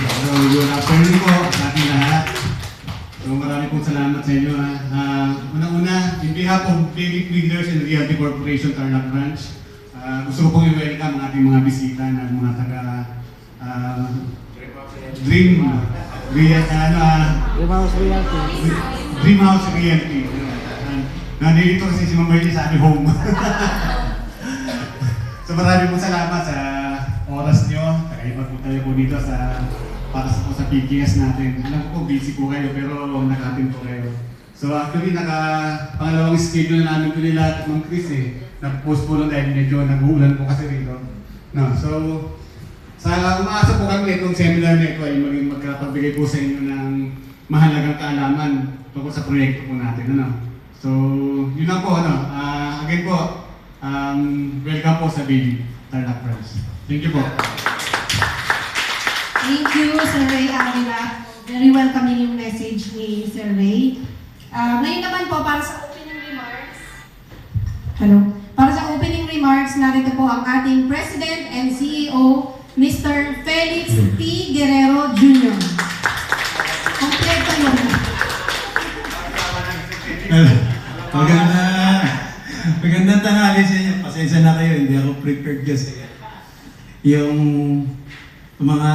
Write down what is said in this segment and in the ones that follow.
So, good afternoon po sa ating lahat. So, marami pong salamat sa inyo. Una-una, in behalf of Daily Leaders and Realty Corporation Tarlac Branch, gusto ko pong i-welcome ang ating mga bisita na mga taga Dream House Realty. Nandito kasi si Ma'am Marley sa aming home. So, marami pong salamat sa oras nyo. Kakaiba po tayo po dito para sa PKS natin. Alam ko busy po kayo pero nakatin po kayo. So actually pangalawang schedule na namin ko nila Ma'am Chris nag-post po lang dahil medyo nag-uulan po kasi rito. No, so umaasa po kami itong seminar na ito ay magkapagbigay po sa inyo ng mahalagang kaalaman tungkol sa proyekto po natin. So yun lang po. Again po, welcome po sa Daily Tarlac Branch. Thank you po. Thank you, Sir Ray Avila. Very welcoming yung message ni Sir Ray. Ngayon naman po, para sa opening remarks, para sa opening remarks, narito po ang ating President and CEO, Mr. Felix T. Guerrero Jr. Kompleto yun. Magandang tanghali sa inyo. Pasensya na kayo, hindi ako prepared kasi. Yung mga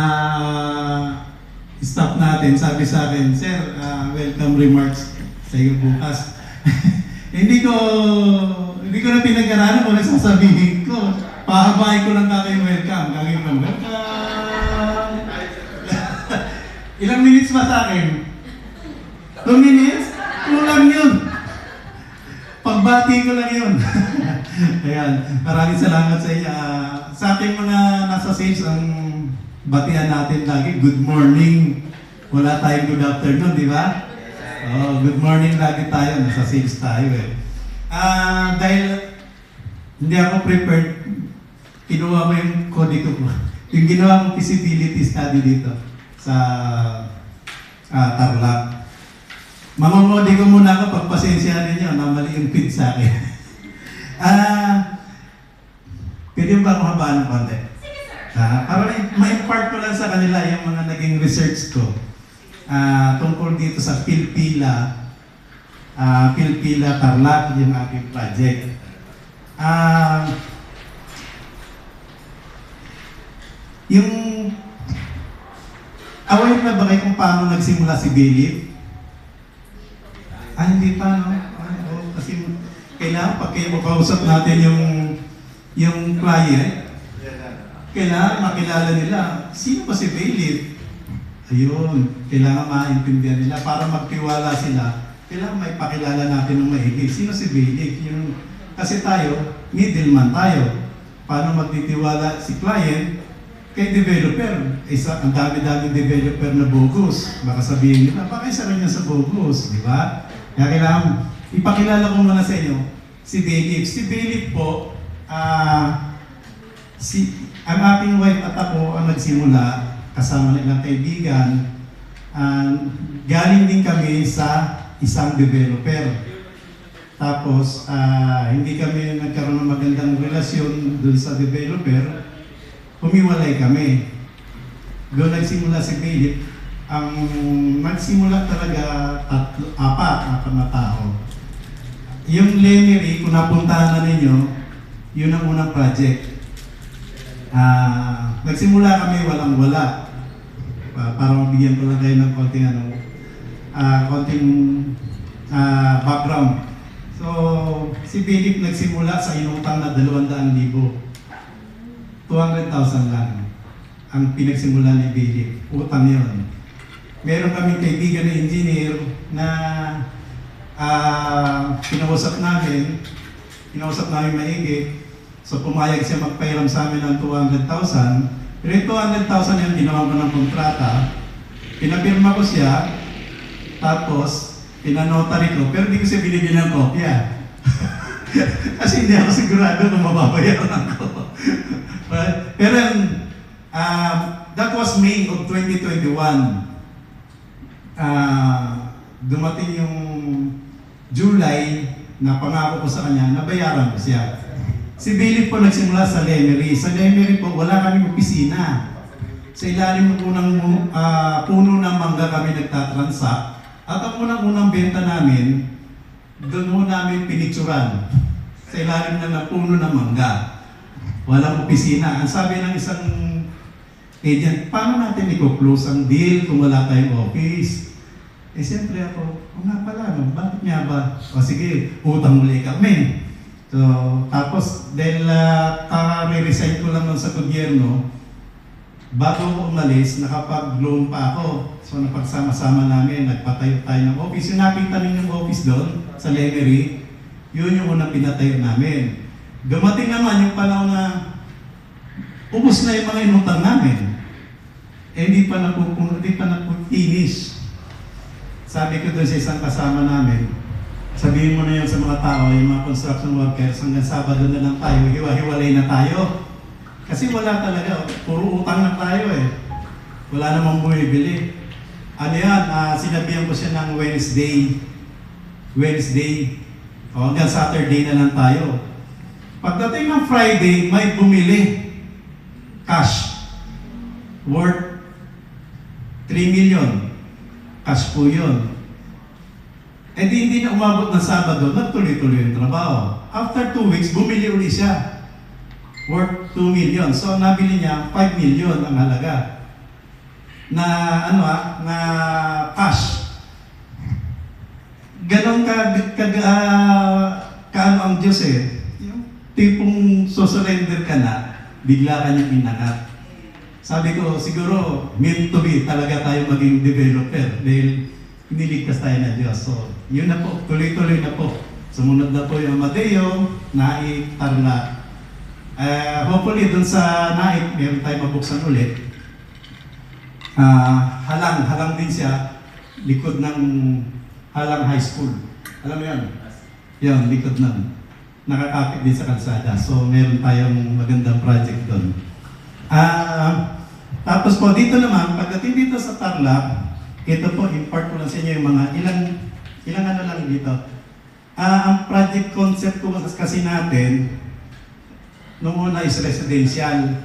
staff natin sabi sa akin, Sir, welcome remarks sa iyo bukas. hindi ko na pinag-aralan kung ano sasabihin ko. Pahabain ko lang kakayo welcome. Gagawin ko, welcome. Ilang minutes ba sa akin? 2 minutes? Kulang yun. Pagbati ko lang yun. Ayan, maraming salamat sa inyo. Sa ating mga nasa sales, ang batian natin lagi, good morning. Wala tayong good afternoon, di ba? Oh, good morning lagi tayo, nasa sales tayo dahil hindi ako prepared, kinuha ko yung kodigo ko. Yung ginawa kong feasibility study dito sa Tarlac. Mamamodi ko muna ako, pagpasensyahan ninyo na mali yung feed sa akin. Pwede ba akong habaan ng konti? Para ma-impart ko lang sa kanila yung mga naging research ko tungkol dito sa Pilpila Tarlac, yung aking project. Yung aware na ba kayo kung paano nagsimula si Billy? Hindi pa, no? Kasi kailangan pag kayo makausap natin yung client, kailangan makilala nila, sino ba si Bailiff? Ayun, kailangan maintindihan nila para magtiwala sila. Kailangan may pakilala natin ng maigi. Sino si Bailiff? Kasi tayo, middleman tayo. Paano magtitiwala si client kay developer? Ang dami-daming developer na bogus. Baka sabihin nila, baka isa rin niya sa bogus, di ba? Kaya kailangan, ipakilala ko muna sa inyo, si Bailiff. Si Bailiff po, ang ating wife at ako ang nagsimula kasama ng ilang kaibigan. Galing din kami sa isang developer. Tapos, hindi kami nagkaroon ng magandang relasyon dun sa developer. Humiwalay kami. Doon nagsimula si Philip. Ang nagsimula talaga apat na tao. Yung Lemery, kung napuntahan na ninyo, yun ang unang project. Nagsimula kami walang-wala. Para mabigyan ko lang kayo ng konting background. So, si Philip nagsimula sa inutang na 200,000. 200,000 lang ang pinagsimula ni Philip. Utang yun. Meron kaming kaibigan na engineer na kinausap namin maigi. So pumayag siya magpairam sa amin ng 200,000. Pero yung 200,000 yung ginawa ko ng kontrata. Pinapirma ko siya, tapos pinanotary ko, pero hindi ko siya binibigyan ng kopya. Kasi hindi ako sigurado kung mababayaran ko. Pero that was May of 2021. Dumating yung July na pangako ko sa kanya, nabayaran ko siya. Si Philip po nagsimula sa Lemery. Sa Lemery po, wala kaming opisina. Sa ilalim ng unang puno ng mangga kami nagtatransact. At ang unang-unang benta namin, doon mo namin pinicturan. Sa ilalim na ng puno ng mangga. Walang opisina. Ang sabi ng isang agent, paano natin i-close ang deal kung wala tayong office? Eh siyempre ako, nga pala, no? Bakit nga ba? O sige, utang muli kami. So, tapos, dahil kaka-resign ko lang nun sa gobyerno, bago ako umalis, nakapag-loan pa ako. So, napagsama-sama namin, nagpatayo tayo ng office. Yung nakita niyo yung office doon, sa Lemery, yun yung unang pinatayo namin. Dumating naman yung panahon na ubos na yung mga inutang namin. Eh, hindi pa na-finish. Sabi ko doon sa isang kasama namin, sabihin mo na yun sa mga tao, yung mga construction workers, hanggang Sabado na lang tayo, hiwa-hiwalay na tayo. Kasi wala talaga, puro utang na tayo eh. Wala namang bumibili. Ano yan, sinabihan ko siya ng Wednesday, o hanggang Saturday na lang tayo. Pagdating ng Friday, may bumili. Cash. Worth 3 million. Cash po yun. Eh hindi na umabot ng Sabado, nagtuloy-tuloy yung trabaho. After 2 weeks, bumili ulit siya. Worth 2 million. So nabili niya 5 million ang halaga. Na na cash. Ganon kaano ang Diyos eh. Yung tipong susurrender ka na, bigla ka niyang inangat. Sabi ko, siguro, meant to be talaga tayo maging developer dahil niligtas tayo ng Diyos. So, yun na po, tuloy-tuloy na po. Sumunod na po yung Amadeo, Naik, Tarlac. Hopefully, dun sa Naik, meron tayo mabuksan ulit. Halang din siya, likod ng Halang High School. Alam mo yun? Yun, likod nun. Nakakapit din sa kalsada. So, meron tayong magandang project doon. Tapos po, dito naman, pagdating dito sa Tarlac, ito po, impart ko lang sa inyo yung mga ilang ano lang dito. Ang project concept ko kasi natin, noong una is residential.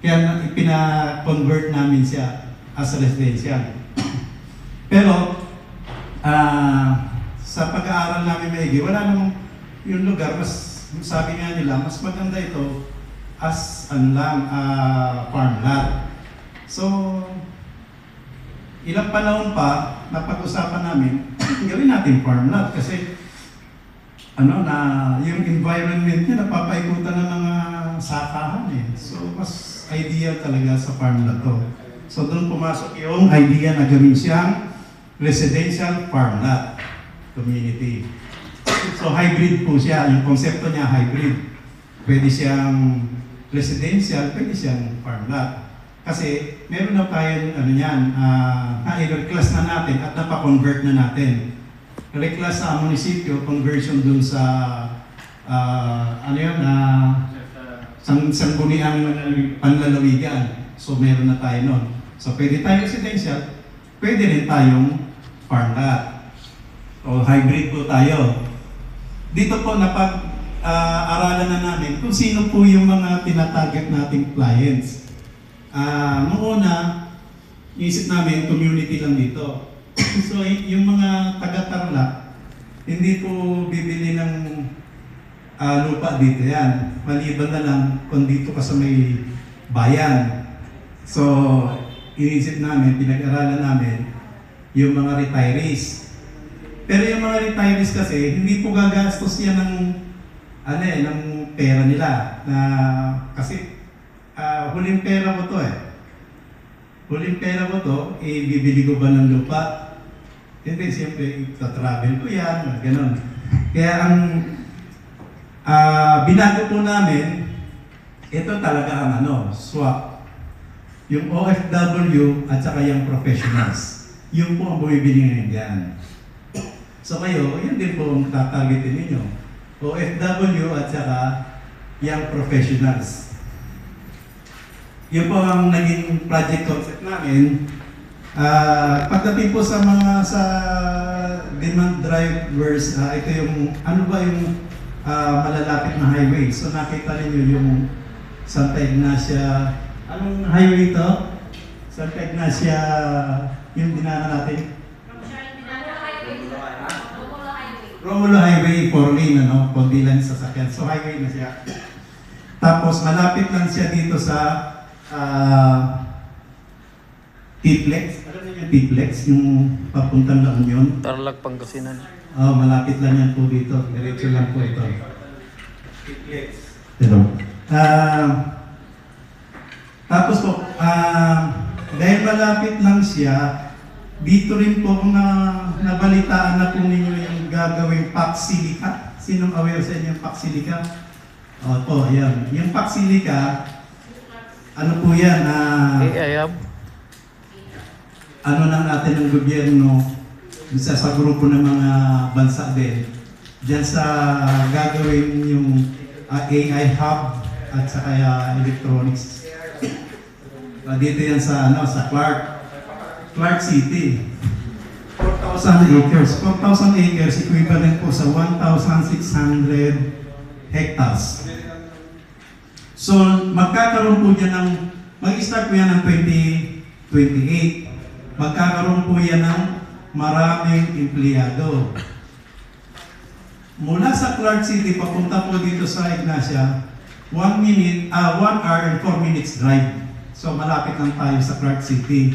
Kaya ipina-convert namin siya as residential. Pero, sa pag-aaral namin maigi, wala namang yung lugar, mas sabi nga nila, mas maganda ito as farm lot. So, ilang panahon pa, napag-usapan namin, gawin natin farm lot kasi yung environment niya napapaikutan ng mga sakahan eh. So, mas ideal talaga sa farm lot to. So, doon pumasok yung idea na gawin siyang residential farm lot community. So, hybrid po siya. Yung konsepto niya, hybrid. Pwede siyang residential, pwede siyang farm lot. Kasi meron na tayong na-reclass na natin at napakonvert na natin. Reclass sa munisipyo, conversion dun sa sangguniang panlalawigan. So meron na tayo nun. So pwede tayong residential, pwede rin tayong farm lot. O hybrid po tayo. Dito po aralan na namin kung sino po yung mga tinatarget nating clients. Noong una, isip namin community lang dito. So yung mga taga-Tarlac, hindi po bibili ng lupa dito yan. Maliban na lang kung dito ka sa may bayan. So inisip namin, pinag-aralan namin yung mga retirees. Pero yung mga retirees kasi, hindi po gagastos yan ng pera nila. Kasi huling pera ko to eh. Huling pera ko to, bibili ko ba ng lupa? Hindi, siyempre, travel ko yan, gano'n. Kaya ang binago po namin, ito talaga ang swap. Yung OFW at saka yung professionals. Yung po ang bumibili ngayon dyan. So kayo, yun din po ang tatargetin ninyo. OFW at saka yung professionals. Yun po ang naging project concept namin. Pagdating po sa demand drivers, ito yung, malalapit na highway. So nakita niyo yung Santa Ignacia, anong highway ito? Santa Ignacia, yung dinana natin. Romulo Highway, 4 lane, ano, kundi lang sa sasakyan. So highway na siya. Tapos malapit lang siya dito sa T-Flex. Alam niyo yung T-Flex, yung papuntang La Union. Tarlac, Pangasinan. Oh, malapit lang yan po dito. Diretso lang po ito. T-Flex. Pero, tapos po, dahil malapit lang siya, dito rin po nabalitaan na po ninyo yung gagawing Paxilica. Sinong aware sa inyo yung Paxilica? Opo, ayan. Yung Paxilica, ano po yan? AI Hub. Ano lang natin ng gobyerno, isa sa grupo ng mga bansa din, dyan sa gagawin yung AI Hub at saka electronics. Dito yan sa Clark City. 4,000 acres. 4,000 acres equivalent po sa 1,600 hectares. So, magkakaroon po yan ng, mag-start po yan ng 2028. Magkakaroon po yan ng maraming empleyado. Mula sa Clark City, papunta po dito sa Ignacia, 1 hour and 4 minutes drive. So, malapit lang tayo sa Clark City.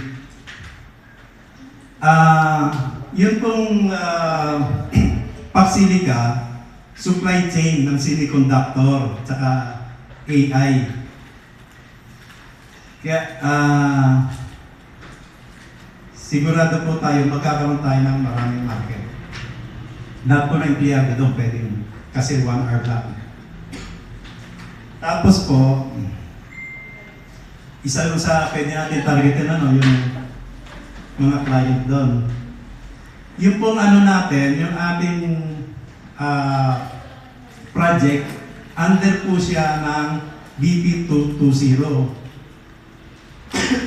Yun pong Paxilica, supply chain ng semiconductor tsaka AI. Kaya sigurado po tayo magkakaroon tayo ng maraming market. Lahat po na empleyado doon pwedeng kasi 1 hour lang. Tapos po, isa lang sa pwede natin targetin yung mga client doon. Yung pong natin, yung ating project, under po siya ng BP 220.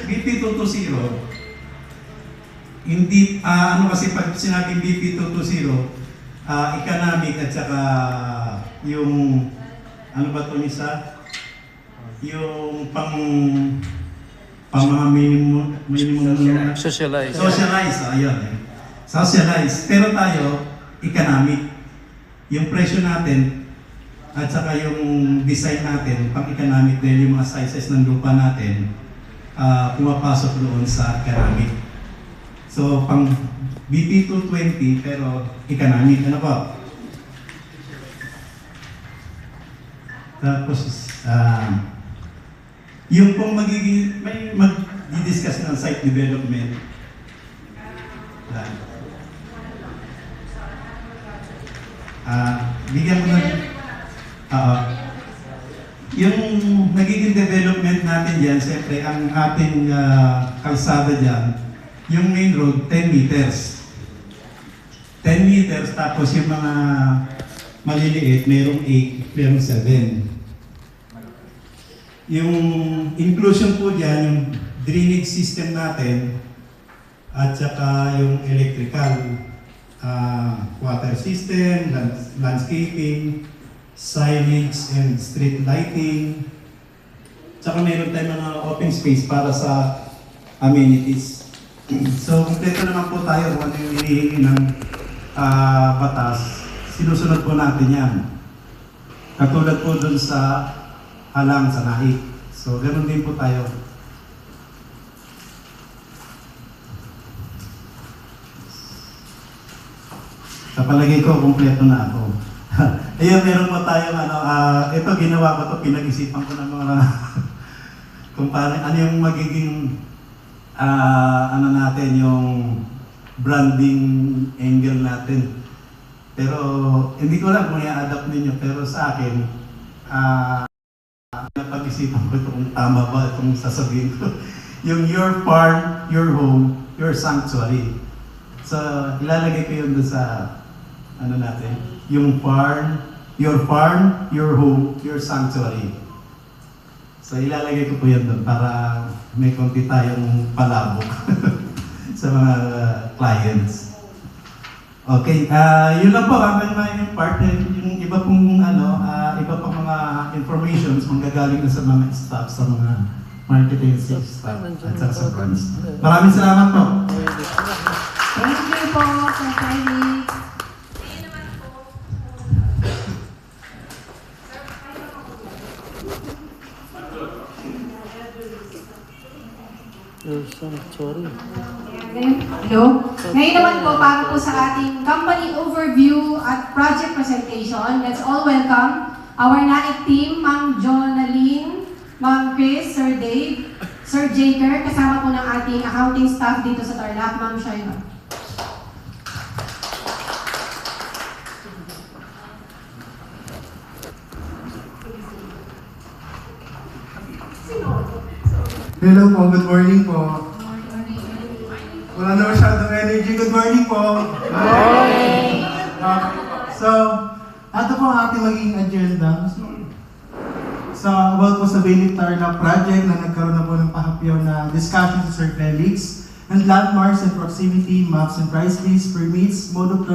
BP 220, hindi, kasi pag sinabing BP 220, economic at saka yung, yung mga minimum Socialize. Socialize. Pero tayo, economic. Yung presyo natin at saka yung design natin, pang-economic dahil yung mga sizes ng lupa natin, pumapasok doon sa economic. So, pang BP 220 pero economic. Ano po? Tapos, yung pong may mag-discuss ng site development. Bigyan mo na. Yung nagiging development natin dyan, siyempre, ang ating kalsada dyan, yung main road, 10 meters. 10 meters, tapos yung mga maliliit, merong 8, merong 7. Yung inclusion po dyan, yung drainage system natin, at saka yung electrical, water system, landscaping, signage and street lighting. Tsaka meron tayong mga open space para sa amenities. So, kompleto naman po tayo kung ano yung hinihingi ng batas. Sinusunod po natin yan. Katulad po dun sa halang sa nahig. So, ganoon din po tayo. Sa palagay ko, kompleto na ako. Ayun, meron po tayo, ito ginawa ko to, pinag-isipan ko ng mga kung paano, ano yung magiging natin, yung branding angle natin. Pero, hindi ko alam kung i-adapt ninyo, pero sa akin, napag-isipan ko ito kung tama ba itong sasabihin ko. Yung your farm, your home, your sanctuary. So, ilalagay ko yun doon sa, natin, yung farm, your home, your sanctuary. So, ilalagay ko po yan doon para may konti tayong palabok sa mga clients. Okay, yun lang po ang yung part, yung iba pong iba pang mga informations manggagaling na sa mga staff, sa mga marketing staff at saka sa branch. Maraming salamat po. Thank you po, Sir Felix. Sorry. Hello? Ngayon naman po, para po sa ating company overview at project presentation, let's all welcome our NAIC team, Ma'am Jonaline, Ma'am Chris, Sir Dave, Sir Jaker, kasama po ng ating accounting staff dito sa Tarlac, Ma'am Shaina. Hello po, good morning po. Wala na masyadong energy. Good morning po. Morning! So, ato po ang ating magiging agenda. So, about po sa Bailiff Tarlac project na nagkaroon na po ng pahapyaw na discussion sa Sir Felix, and landmarks and proximity, maps and price lists, permits, mode of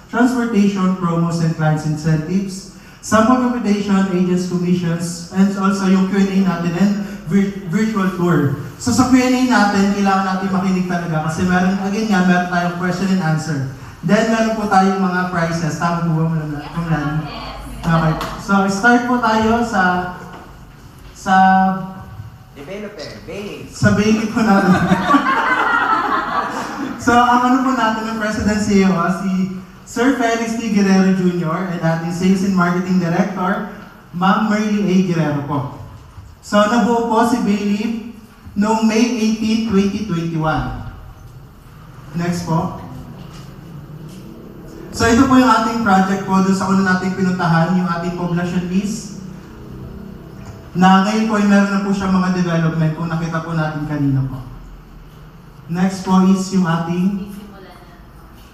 transportation, promos and clients incentives, sample computation, agents commissions, and also yung Q&A natin and virtual tour. So sa Q&A natin, kailangan natin makinig talaga kasi meron tayong question and answer. Then meron po tayong mga prizes. Tama po ba mo na? Okay. So start po tayo sa Developer, Bailey. sa Bailey po natin. So ang ano po natin ng President CEO, si Sir Felix T. Guerrero Jr. and ating Sales and Marketing Director, Ma'am Merly A. Guerrero po. So, nabuo po si Bailiff noong May 18, 2021. Next po. So, ito po yung ating project po doon sa una nating pinuntahan, yung ating population list. Na ngayon po ay meron na po siya mga development kung nakita po natin kanina po. Next po is yung ating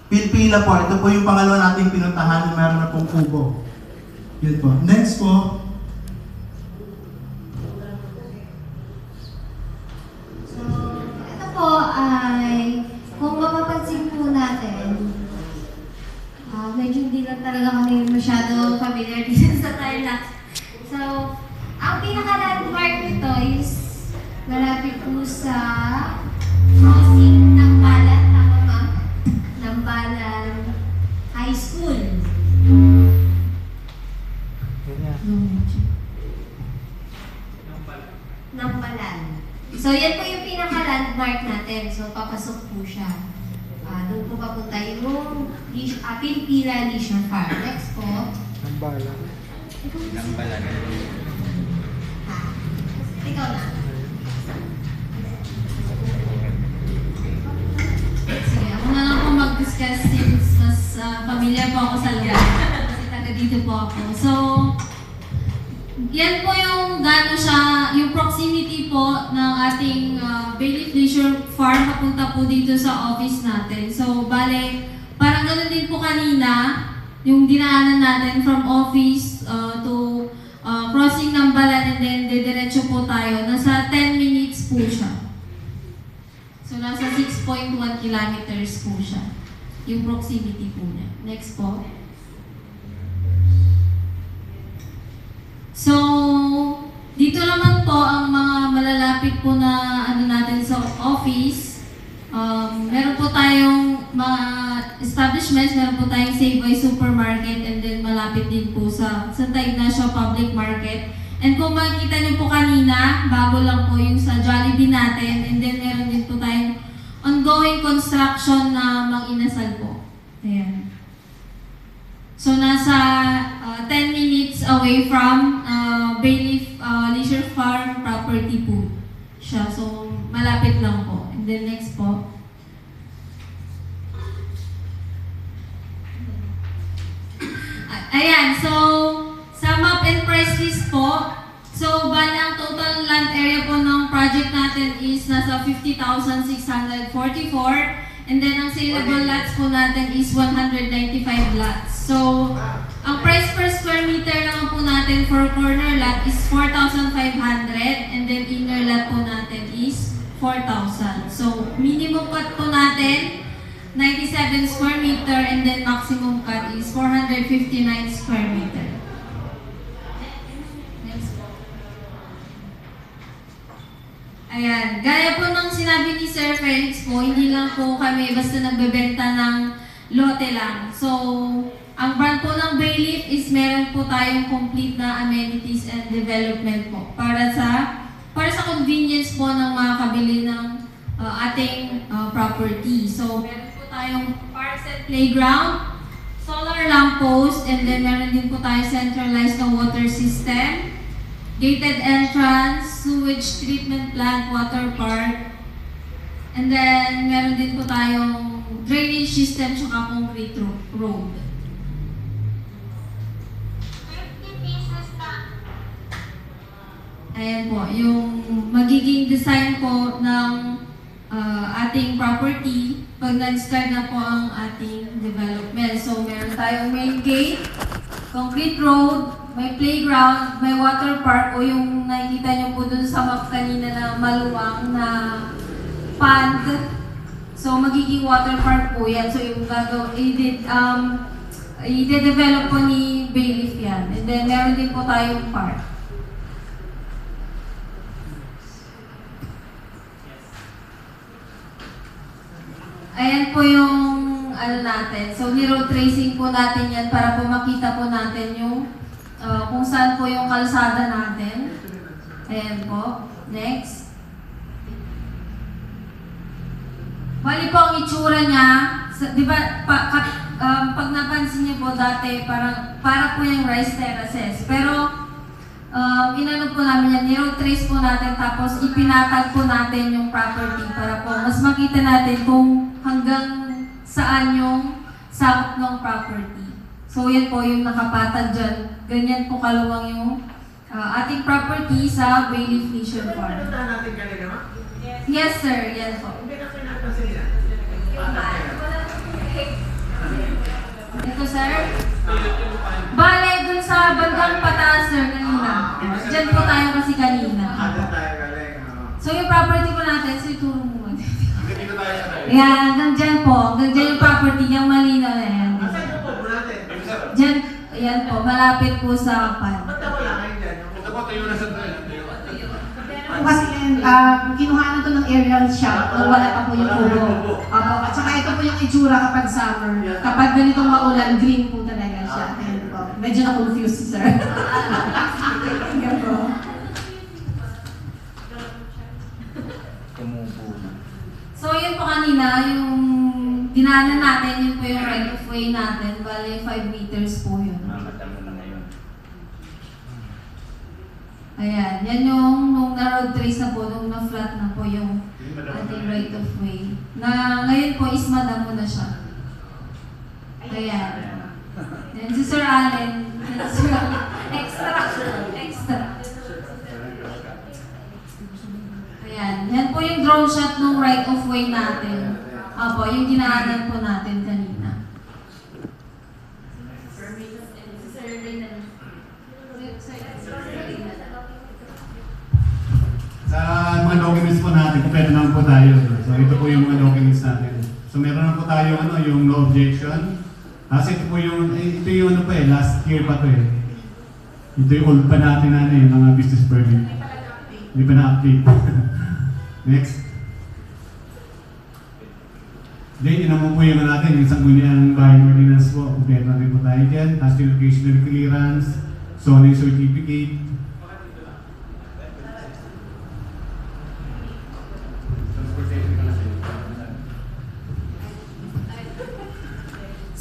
Pilpila po. Ito po yung pangalawa nating pinuntahan na meron na pong kubo. Yun po. Next po. Po ay, kung mapapansin po natin, medyo hindi lang talaga kami masyado familiar dito sa Tarlac. So, ang pinaka-landmark nito is malapit po sa crossing ng Balan, tama ma'am? Ng Balan High School. Ng Balan. So, yan po yung pinaka-landmark natin. So, papasok po siya. Doon po papunta yung Pilpila Leisure Farm. Next po. Nambala. Lambalan. Ikaw na. Sige, ako na lang po mag-discuss since mas familiar po ako sa lugar. Kasi taga dito po ako. So, yan po yung gano'n siya, yung proximity po ng ating Bailiff Leisure Farm papunta po dito sa office natin. So, bale, parang gano'n din po kanina, yung dinaanan natin from office to crossing ng Balan and then didiretso po tayo. Nasa 10 minutes po siya. So, nasa 6.1 kilometers po siya. Yung proximity po niya. Next po. So, dito naman po ang mga malalapit po na ano natin sa office. Meron po tayong mga establishments, meron po tayong Save by Supermarket and then malapit din po sa Santa Ignacio Public Market. And kung makikita niyo po kanina, bago lang po yung sa Jollibee natin and then meron din po tayong ongoing construction na Mang-Inasal po. Ayan. So, nasa 10 minutes away from Bailiff Leisure Farm property po siya. So, malapit lang po. And then next po. Ayan, so, sa map and price list po, so, bali ang total land area po ng project natin is nasa 50,644. And then, ang saleable lots po natin is 195 lots. So, ang price per square meter naman po natin for corner lot is 4,500 and then inner lot po natin is 4,000. So, minimum cut po natin 97 square meter and then maximum cut is 459 square meter. Next po. Ayan, gaya po ng sinabi ni Sir Felix po, hindi lang po kami basta nagbebenta ng lote lang. So, ang brand po ng Bayleaf is meron po tayong complete na amenities and development po para sa convenience po ng mga kabili ng ating property. So, meron po tayong parks and playground, solar lamppost, and then meron din po tayong centralized na water system, gated entrance, sewage treatment plant, water park, and then meron din po tayong drainage system tsaka concrete road. Ayan po, yung magiging design po ng ating property pag nag-start na po ang ating development. So, meron tayong main gate, concrete road, may playground, may water park, o yung nakikita nyo po dun sa map kanina na maluwang na pond. So, magiging water park po yan. So, yung i-develop po ni Bayleaf yan. And then, meron din po tayong park. Ayan po yung natin. So, ni-road tracing po natin yan para po makita po natin yung kung saan po yung kalsada natin. Ayan po. Next. Bali po ang itsura niya. Di ba, pag napansin niyo po dati, para po yung rice terraces. Pero, inano po namin yan, ni-road trace po natin, tapos ipinatag po natin yung property para po mas makita natin kung hanggang saan yung sakop ng property. So, yan po yung nakapatag dyan. Ganyan po kaluwang yung ating property sa Bayleaf Leisure Farm. natin kanina, ma? Yes, sir. Yan po. Hindi na pinapansin nila. Ito, sir. Bale, dun sa bandang pataas, sir, kanina. Diyan po tayo kasi kanina. tayo galing. So, yung property po natin, so ituro mo. Dito tayo sa tayo. Ayan, hanggang dyan po. Hanggang dyan yung property, yung malinaw na yan. Asan yung po natin? Dyan, ayan po, malapit po sa pan. Ba't wala kayo dyan? Ito po, tayo na sa tayo. Kasi kinuha na to ng aerial shot nung wala pa po yung ulo. Opo. At saka ito po yung itsura kapag summer. Kapag ganitong maulan, green po talaga siya. Ayan po. Medyo na-confused si sir. Ayan po. Tumubo na. So, yun po kanina, yung dinaanan natin, yun po yung right of way natin. Bale, 5 meters po yun. Mamata mo na ngayon. Ayan, yan yung nung na-road trace na po, nung na-flat na po yung ating right of way. Na ngayon po is madamo na siya. Ayan. Yan si Sir Allen. Yan si Sir Allen. Extra. Ayan. Yan po yung drone shot nung right of way natin. Apo, yung dinaanan po natin kanina. Sa mga documents po natin, kumpleto naman po tayo. So ito po yung mga documents natin. So meron na po tayo yung no objection. Kasi ito po yung, ito yung ano pa last year pa to eh. Ito yung old pa natin yung mga business permit. Hindi pa na-update. Next. Then, yun naman po yung natin, yung sangguniang bayan ordinance po. Kumpleto natin po tayo dyan. Tapos yung locational clearance, zoning certificate.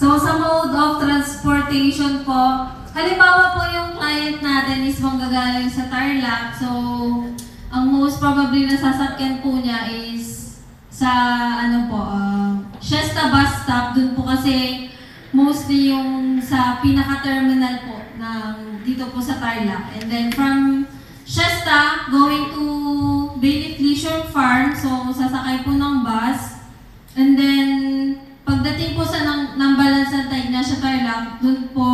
So, sa mode of transportation po, halimbawa po yung client natin is manggagaling sa Tarlac. So, ang most probably na sasakyan po niya is sa, Shesta bus stop. Dun po kasi mostly yung sa pinaka-terminal po ng dito po sa Tarlac. And then from Shesta, going to Bayleaf Leisure Farm. So, sasakay po ng bus. And then, pagdating po sa Nambalansan Ignacio Tarlac, doon po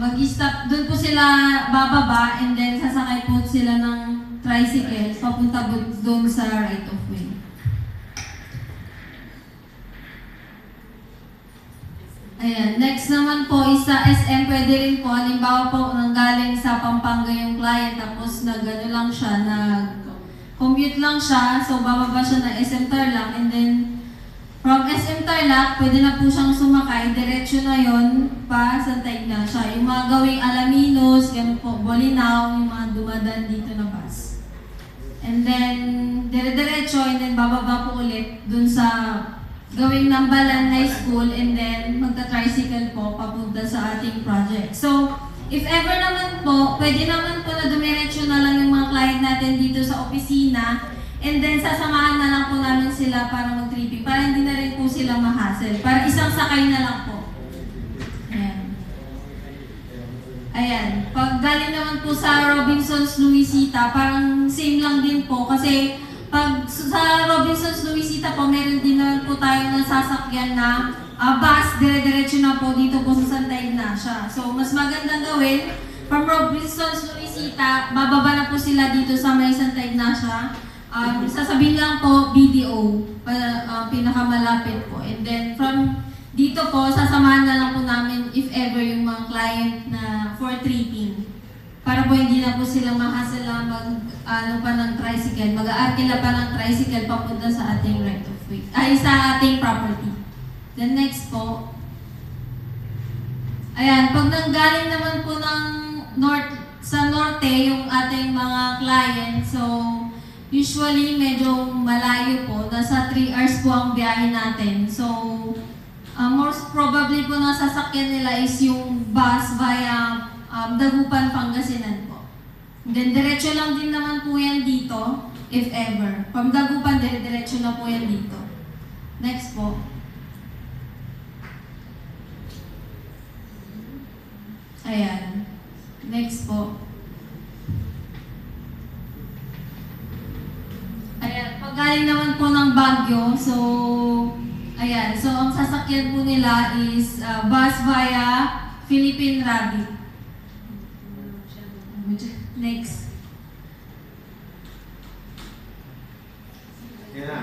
mag-stop, doon po sila bababa and then sasakay po sila ng tricycle papunta doon sa right of way. Ayan, next naman po is sa SM, pwede rin po, halimbawa po nanggaling sa Pampanga yung client tapos nag-ano lang siya, commute lang siya, so bababa siya ng SM Tarlac, and then from SM Tarlac, pwede na po siyang sumakay, diretso na yon pa Santa Ignacia. Yung mga gawing Alaminos, ganun po, Bolinao, yung mga dumadaan dito na bus. And then, dire-diretso, and then bababa po ulit dun sa gawing Nambalan High School, and then magta-tricycle po papunta sa ating project. So, if ever naman po, pwede naman po na dumiretso na lang yung mga client natin dito sa opisina, and then sasamahan na lang po namin sila para mag-tripping, para hindi na rin po sila ma-hassle, para isang sakay na lang po. Ayan. Ayan. Pag galing naman po sa Robinsons Luisita, parang same lang din po, kasi pag sa Robinsons Luisita po, meron din naman po tayong nasasakyan na bus, dire-diretso na po dito po sa Santa Ignacia. So, mas magandang gawin, from Robinsons Luisita, bababa na po sila dito sa may Santa Ignacia. Sasabihin lang po, BDO, pinakamalapit po. And then, from dito po, sasamahan na lang po namin, if ever, yung mga client na for tripping. Para po hindi na po sila mahasal na pa ng tricycle, mag-aarkila pa ng tricycle papunta sa ating right of way, ay sa ating property. Then next po, ayan, pag nanggaling naman po ng sa norte yung ating mga client, so usually medyo malayo po, nasa 3 hours po ang biyahe natin. So, most probably po na sasakyan nila is yung bus via Dagupan, Pangasinan po. Then, diretso lang din naman po yan dito, if ever. From Dagupan, diretso na po yan dito. Next po. Ayan. Next po. Ayan. Pag galing naman po ng Baguio, so, ayan. So, ang sasakyan po nila is bus via Philippine Rabbit. Next. Yan na.